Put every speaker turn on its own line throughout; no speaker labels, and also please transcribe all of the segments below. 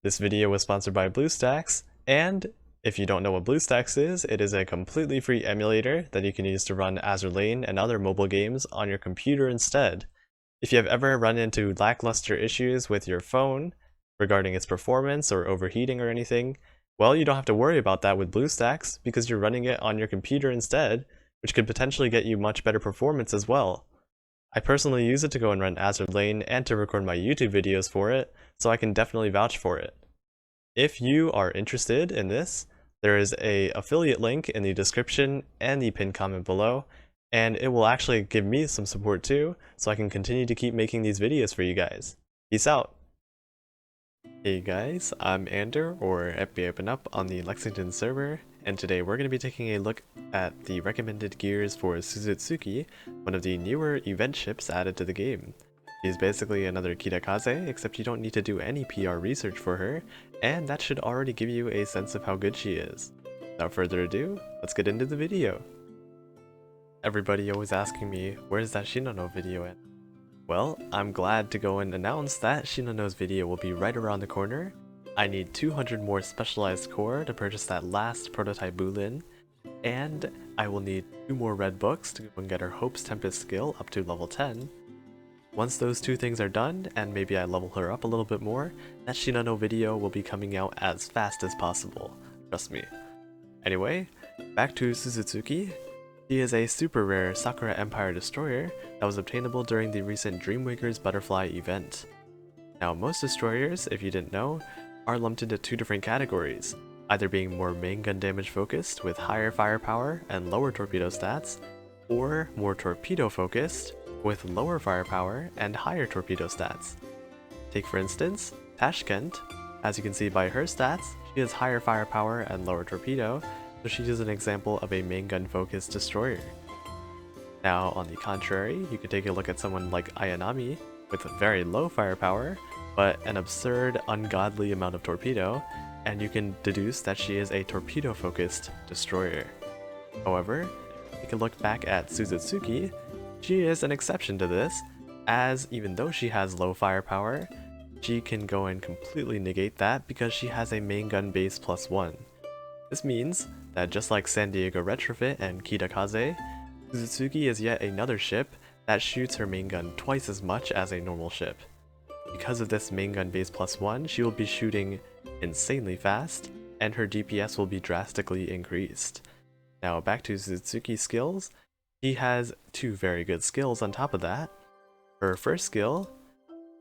This video was sponsored by BlueStacks, and if you don't know what BlueStacks is, it is a completely free emulator that you can use to run Azur Lane and other mobile games on your computer instead. If you have ever run into lackluster issues with your phone regarding its performance or overheating or anything, well, you don't have to worry about that with BlueStacks because you're running it on your computer instead, which could potentially get you much better performance as well. I personally use it to go and run Azur Lane and to record my YouTube videos for it, so I can definitely vouch for it. If you are interested in this, there is an affiliate link in the description and the pinned comment below, and it will actually give me some support too, so I can continue to keep making these videos for you guys. Peace out! Hey guys, I'm Ander, or FBI Open Up on the Lexington server, and today we're going to be taking a look at the recommended gears for Suzutsuki, one of the newer event ships added to the game. She's basically another Kitakaze, except you don't need to do any PR research for her, and that should already give you a sense of how good she is. Without further ado, let's get into the video. Everybody always asking me, where's that Shinano video at? Well, I'm glad to go and announce that Shinano's video will be right around the corner. I need 200 more specialized core to purchase that last prototype Bulin, and I will need 2 more red books to go and get her Hope's Tempest skill up to level 10. Once those 2 things are done, and maybe I level her up a little bit more, that Shinano video will be coming out as fast as possible, trust me. Anyway, back to Suzutsuki. She is a super rare Sakura Empire destroyer that was obtainable during the recent Dreamwaker's Butterfly event. Now, most destroyers, if you didn't know, are lumped into 2 different categories, either being more main gun damage focused with higher firepower and lower torpedo stats, or more torpedo focused with lower firepower and higher torpedo stats. Take for instance, Tashkent. As you can see by her stats, she has higher firepower and lower torpedo, so she is an example of a main gun focused destroyer. Now on the contrary, you could take a look at someone like Ayanami with very low firepower, but an absurd, ungodly amount of torpedo, and you can deduce that she is a torpedo focused destroyer. However, if you can look back at Suzutsuki, she is an exception to this, as even though she has low firepower, she can go and completely negate that because she has a main gun base +1. This means that just like San Diego Retrofit and Kitakaze, Suzutsuki is yet another ship that shoots her main gun twice as much as a normal ship. Because of this main gun base +1, she will be shooting insanely fast, and her DPS will be drastically increased. Now back to Suzutsuki's skills. She has 2 very good skills on top of that. Her first skill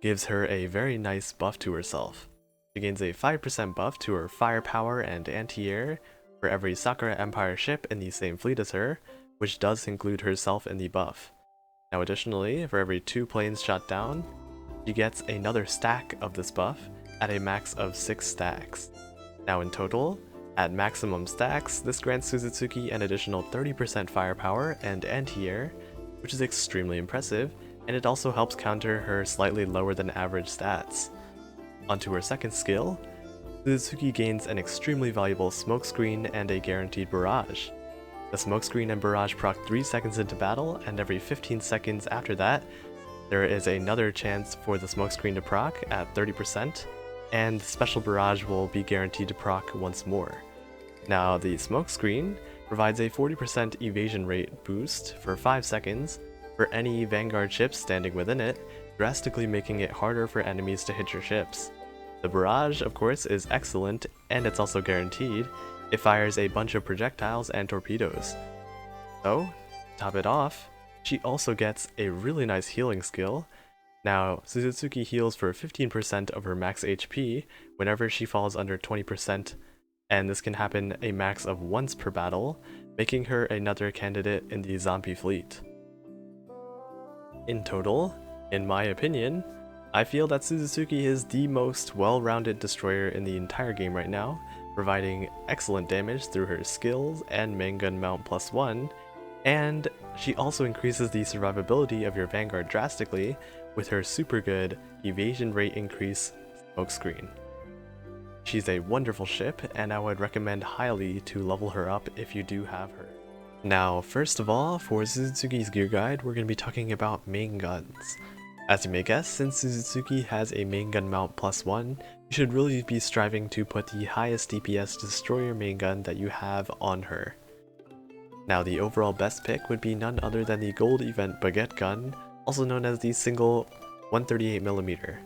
gives her a very nice buff to herself. She gains a 5% buff to her firepower and anti-air for every Sakura Empire ship in the same fleet as her, which does include herself in the buff. Now additionally, for every 2 planes shot down, she gets another stack of this buff at a max of 6 stacks. Now in total, at maximum stacks, this grants Suzutsuki an additional 30% firepower and anti-air, which is extremely impressive, and it also helps counter her slightly lower than average stats. Onto her second skill, Suzutsuki gains an extremely valuable smokescreen and a guaranteed barrage. The smokescreen and barrage proc 3 seconds into battle, and every 15 seconds after that, there is another chance for the smokescreen to proc at 30%, and the special barrage will be guaranteed to proc once more. Now, the smokescreen provides a 40% evasion rate boost for 5 seconds for any Vanguard ships standing within it, drastically making it harder for enemies to hit your ships. The barrage, of course, is excellent, and it's also guaranteed. It fires a bunch of projectiles and torpedoes. So, to top it off, she also gets a really nice healing skill. Now, Suzutsuki heals for 15% of her max HP whenever she falls under 20%, and this can happen a max of once per battle, making her another candidate in the zombie fleet. In total, in my opinion, I feel that Suzutsuki is the most well-rounded destroyer in the entire game right now, providing excellent damage through her skills and main gun mount +1, and she also increases the survivability of your Vanguard drastically with her super good evasion rate increase smokescreen. She's a wonderful ship, and I would recommend highly to level her up if you do have her. Now, first of all, for Suzutsuki's gear guide, we're going to be talking about main guns. As you may guess, since Suzutsuki has a main gun mount +1, you should really be striving to put the highest DPS destroyer main gun that you have on her. Now the overall best pick would be none other than the gold event baguette gun, also known as the single 138mm.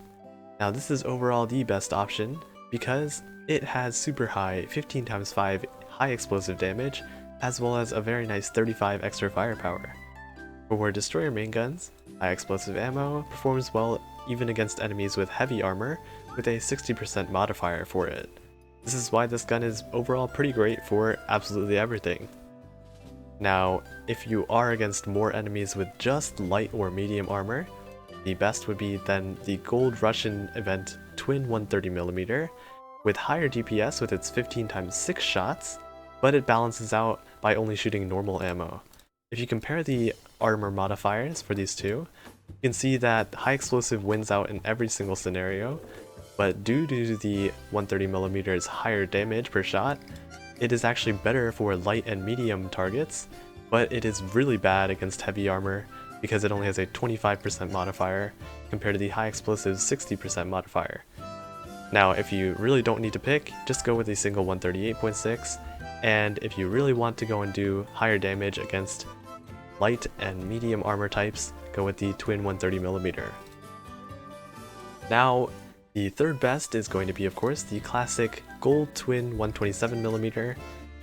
Now this is overall the best option because it has super high 15x5 high explosive damage, as well as a very nice 35 extra firepower. For destroyer main guns, high explosive ammo performs well even against enemies with heavy armor, with a 60% modifier for it. This is why this gun is overall pretty great for absolutely everything. Now, if you are against more enemies with just light or medium armor, the best would be then the gold Russian event twin 130mm, with higher DPS with its 15x6 shots, but it balances out by only shooting normal ammo. If you compare the armor modifiers for these two, you can see that high explosive wins out in every single scenario, but due to the 130mm's higher damage per shot, it is actually better for light and medium targets, but it is really bad against heavy armor because it only has a 25% modifier compared to the high explosive's 60% modifier. Now, if you really don't need to pick, just go with the single 138.6, and if you really want to go and do higher damage against light and medium armor types, go with the twin 130mm. Now, the third best is going to be, of course, the classic gold twin 127mm.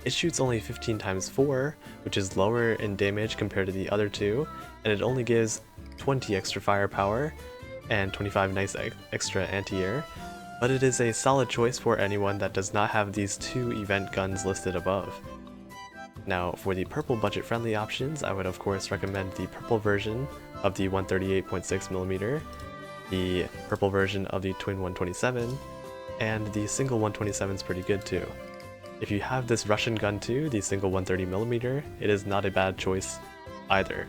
It shoots only 15x4, which is lower in damage compared to the other two, and it only gives 20 extra firepower and 25 nice extra anti-air, but it is a solid choice for anyone that does not have these two event guns listed above. Now, for the purple budget-friendly options, I would of course recommend the purple version of the 138.6mm, the purple version of the twin 127, and the single 127 is pretty good too. If you have this Russian gun too, the single 130mm, it is not a bad choice either.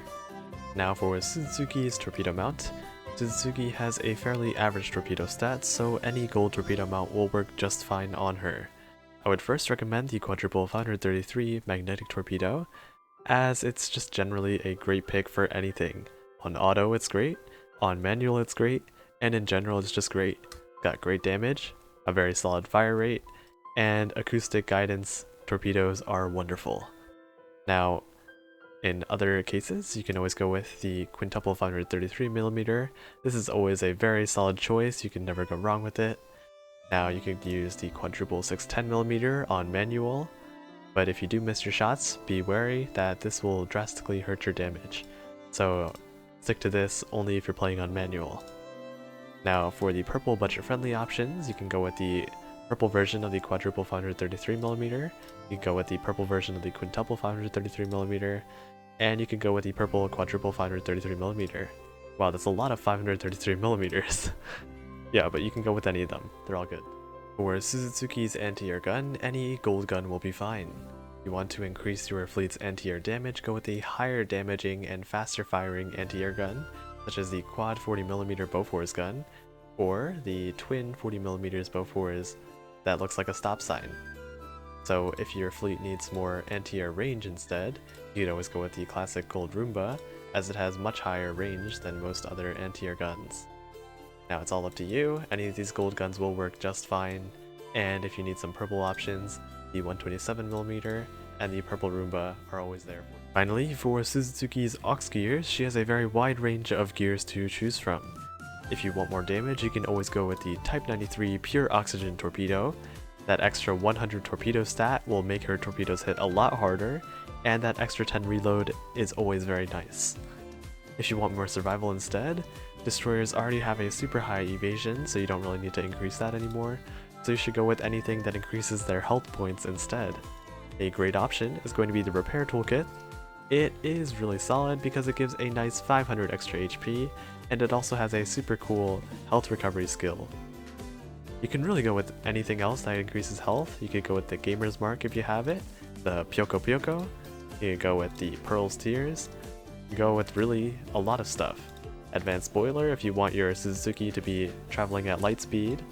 Now for Suzutsuki's Torpedo Mount, Suzutsuki has a fairly average torpedo stat, so any gold torpedo mount will work just fine on her. I would first recommend the quadruple 533 magnetic torpedo, as it's just generally a great pick for anything. On auto it's great, on manual it's great, and in general it's just great. Got great damage, a very solid fire rate, and acoustic guidance. Torpedoes are wonderful. Now, in other cases, you can always go with the quintuple 533mm. This is always a very solid choice, you can never go wrong with it. Now you could use the quadruple 610mm on manual, but if you do miss your shots, be wary that this will drastically hurt your damage. So stick to this only if you're playing on manual. Now for the purple budget-friendly options, you can go with the purple version of the quadruple 533mm, you can go with the purple version of the quintuple 533mm, and you can go with the purple quadruple 533mm. Wow, that's a lot of 533mm. Yeah, but you can go with any of them, they're all good. For Suzutsuki's anti-air gun, any gold gun will be fine. If you want to increase your fleet's anti-air damage, go with a higher damaging and faster firing anti-air gun, such as the quad 40mm Bofors gun, or the twin 40mm Bofors that looks like a stop sign. So if your fleet needs more anti-air range instead, you can always go with the classic gold Roomba, as it has much higher range than most other anti-air guns. Now it's all up to you, any of these gold guns will work just fine, and if you need some purple options, the 127mm and the purple Roomba are always there. Finally, for Suzutsuki's Aux Gears, she has a very wide range of gears to choose from. If you want more damage, you can always go with the Type 93 Pure Oxygen Torpedo. That extra 100 torpedo stat will make her torpedoes hit a lot harder, and that extra 10 reload is always very nice. If you want more survival instead, destroyers already have a super high evasion, so you don't really need to increase that anymore, so you should go with anything that increases their health points instead. A great option is going to be the Repair Toolkit. It is really solid because it gives a nice 500 extra HP, and it also has a super cool health recovery skill. You can really go with anything else that increases health. You could go with the Gamer's Mark if you have it, the Pyoko Pyoko, you could go with the Pearl's Tears, you can go with really a lot of stuff. Advanced Spoiler if you want your Suzuki to be traveling at light speed,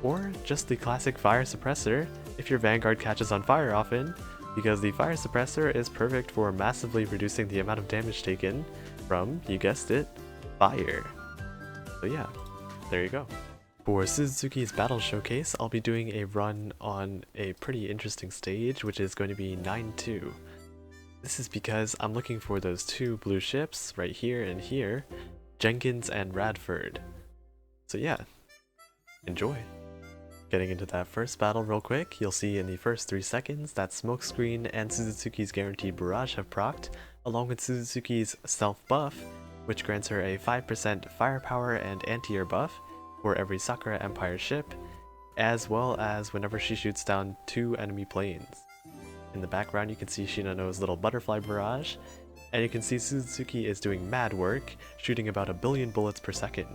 or just the classic Fire Suppressor if your Vanguard catches on fire often, because the Fire Suppressor is perfect for massively reducing the amount of damage taken from, you guessed it, fire. So yeah, there you go. For Suzutsuki's battle showcase, I'll be doing a run on a pretty interesting stage, which is going to be 9-2. This is because I'm looking for those two blue ships right here and here, Jenkins and Radford. So yeah, enjoy. Getting into that first battle real quick, you'll see in the first 3 seconds that Smokescreen and Suzutsuki's Guaranteed Barrage have procced, along with Suzutsuki's Self Buff, which grants her a 5% firepower and anti-air buff for every Sakura Empire ship, as well as whenever she shoots down 2 enemy planes. In the background you can see Shinano's little butterfly barrage, and you can see Suzutsuki is doing mad work, shooting about 1 billion bullets per second.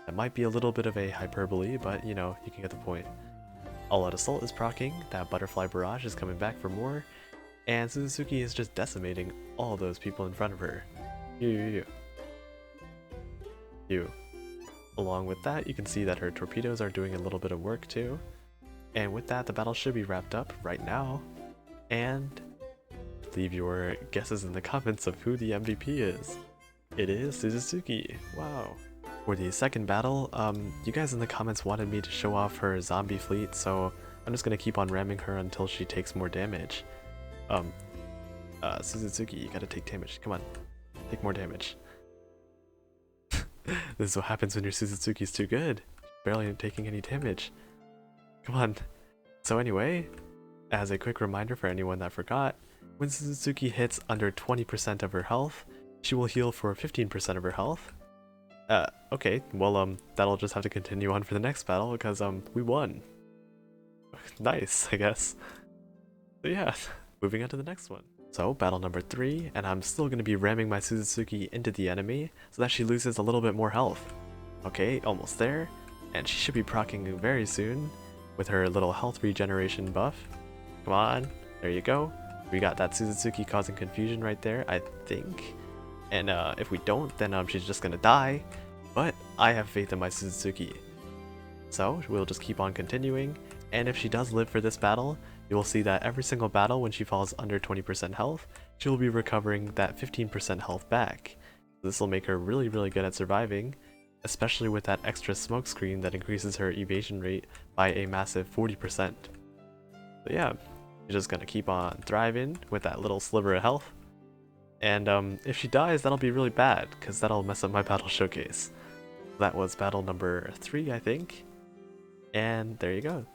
That might be a little bit of a hyperbole, but you know, you can get the point. All Out Assault is proccing, that butterfly barrage is coming back for more, and Suzutsuki is just decimating all those people in front of her. You. Along with that, you can see that her torpedoes are doing a little bit of work too. And with that, the battle should be wrapped up right now. And leave your guesses in the comments of who the MVP is. It is Suzutsuki. Wow. For the second battle, you guys in the comments wanted me to show off her zombie fleet, so I'm just gonna keep on ramming her until she takes more damage. Suzutsuki, you gotta take damage. Come on, take more damage. This is what happens when your Suzutsuki's too good. Barely taking any damage. Come on. So anyway, as a quick reminder for anyone that forgot, when Suzutsuki hits under 20% of her health, she will heal for 15% of her health. Okay, well, that'll just have to continue on for the next battle because, we won. Nice, I guess. So yeah, moving on to the next one. So, battle number 3, and I'm still going to be ramming my Suzutsuki into the enemy so that she loses a little bit more health. Okay, almost there, and she should be proccing very soon with her little health regeneration buff. Come on, there you go. We got that Suzutsuki causing confusion right there, I think. And if we don't, then she's just gonna die. But I have faith in my Suzutsuki. So we'll just keep on continuing, and if she does live for this battle, you will see that every single battle when she falls under 20% health, she will be recovering that 15% health back. This will make her really good at surviving, especially with that extra smoke screen that increases her evasion rate by a massive 40%. So yeah, you're just gonna keep on thriving with that little sliver of health. And if she dies, that'll be really bad, because that'll mess up my battle showcase. That was battle number 3, I think. And there you go,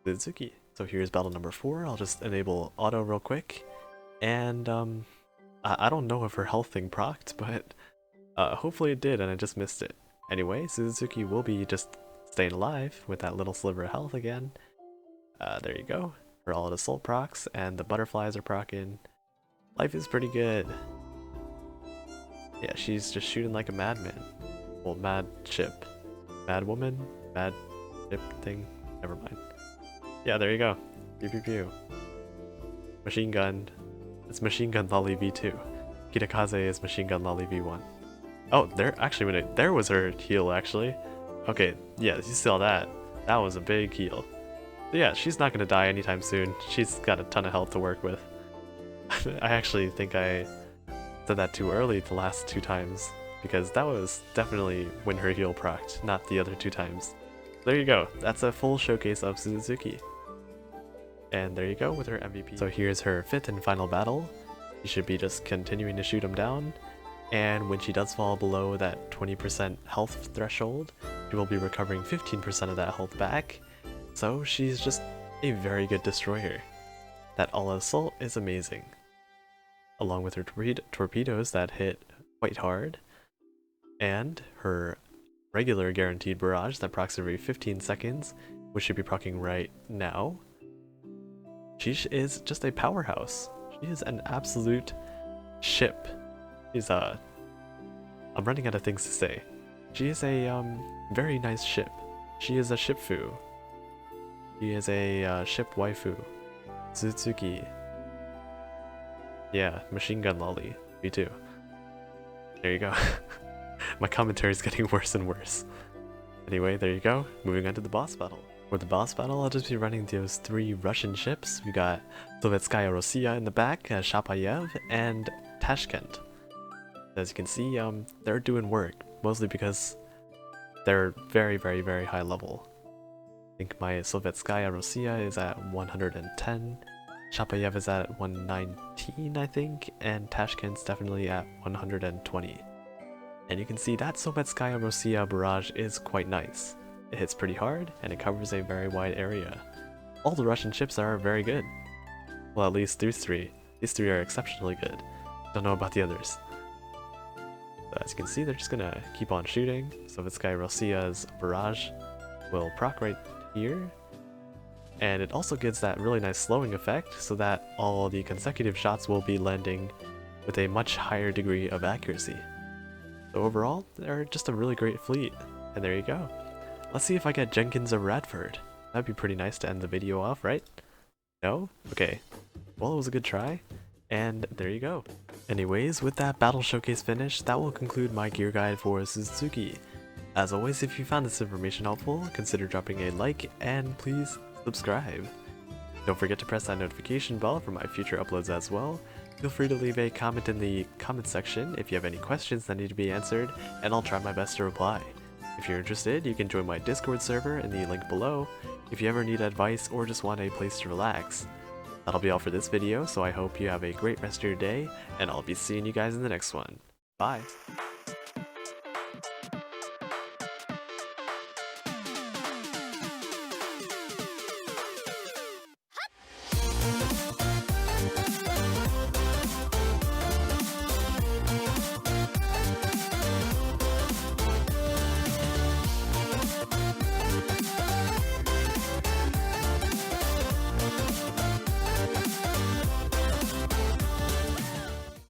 Suzutsuki. So here's battle number 4, I'll just enable auto real quick. And I don't know if her health thing procced, but hopefully it did and I just missed it. Anyway, Suzutsuki will be just staying alive with that little sliver of health again. There you go. Her All Out Assault procs, and the butterflies are proccing. Life is pretty good. Yeah, she's just shooting like a madman. Well, mad ship. Mad woman? Mad ship thing? Never mind. Yeah, there you go. Pew pew pew. Machine gun. It's Machine Gun Lolly V2. Kitakaze is Machine Gun Lolly V1. Oh, there was her heal, actually. Okay, yeah, you saw that. That was a big heal. But yeah, she's not gonna die anytime soon. She's got a ton of health to work with. I actually think I said that too early the last 2 times, because that was definitely when her heal procced, not the other 2 times. There you go, that's a full showcase of Suzutsuki. And there you go with her MVP. So here's her 5th and final battle. She should be just continuing to shoot him down, and when she does fall below that 20% health threshold, she will be recovering 15% of that health back, so she's just a very good destroyer. That All Out Assault is amazing. Along with her torpedoes that hit quite hard, and her regular guaranteed barrage that procs every 15 seconds, which should be proccing right now. She is just a powerhouse. She is an absolute ship. She's I'm running out of things to say. She is a very nice ship. She is a shipfu. She is a ship waifu. Suzutsuki. Yeah, Machine Gun Lolly. Me too. There you go. My commentary is getting worse and worse. Anyway, there you go. Moving on to the boss battle. For the boss battle, I'll just be running those 3 Russian ships. We got Sovetskaya Rossiya in the back, Shapayev, and Tashkent. As you can see, they're doing work, mostly because they're very, very, very high level. I think my Sovetskaya Rossiya is at 110, Chapayev is at 119, I think, and Tashkent's definitely at 120. And you can see that Sovetskaya Rossiya barrage is quite nice. It hits pretty hard, and it covers a very wide area. All the Russian ships are very good. Well, at least these three. These three are exceptionally good. Don't know about the others. But as you can see, they're just gonna keep on shooting. Sovetskaya Rossiya's barrage will proc right here. And it also gives that really nice slowing effect, so that all the consecutive shots will be landing with a much higher degree of accuracy. So overall, they're just a really great fleet. And there you go. Let's see if I get Jenkins or Radford. That'd be pretty nice to end the video off, right? No? Okay. Well, it was a good try. And there you go. Anyways, with that battle showcase finished, that will conclude my gear guide for Suzutsuki. As always, if you found this information helpful, consider dropping a like and please subscribe. Don't forget to press that notification bell for my future uploads as well. Feel free to leave a comment in the comment section if you have any questions that need to be answered, and I'll try my best to reply. If you're interested, you can join my Discord server in the link below if you ever need advice or just want a place to relax. That'll be all for this video, so I hope you have a great rest of your day, and I'll be seeing you guys in the next one. Bye!